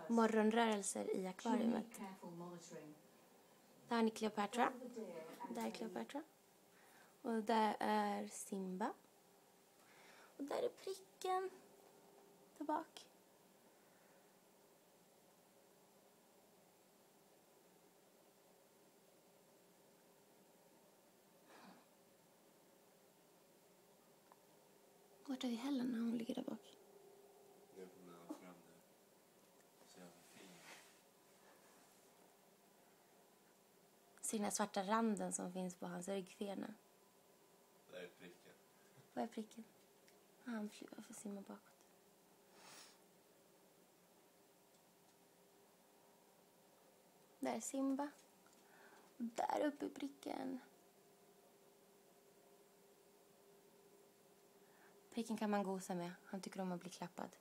morgonrörelser i akvariet. Där är Kleopatra. Där är Kleopatra. Och där är Simba. Och där är pricken. Där bak. Vart är vi Helen när hon ligger där bak? Jag kommer att fram där. Så jävla fin. Så den här svarta randen som finns på hans ryggfena. Där är pricken. Vad är pricken? Han får simma bakåt. Där är Simba. Och där uppe är pricken. Pricken kan man gosa med. Han tycker om att bli klappad.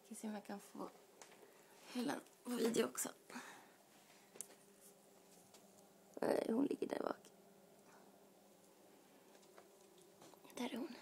Jag ska se om jag kan få Helen på video också. Hon ligger där bak. Där är hon.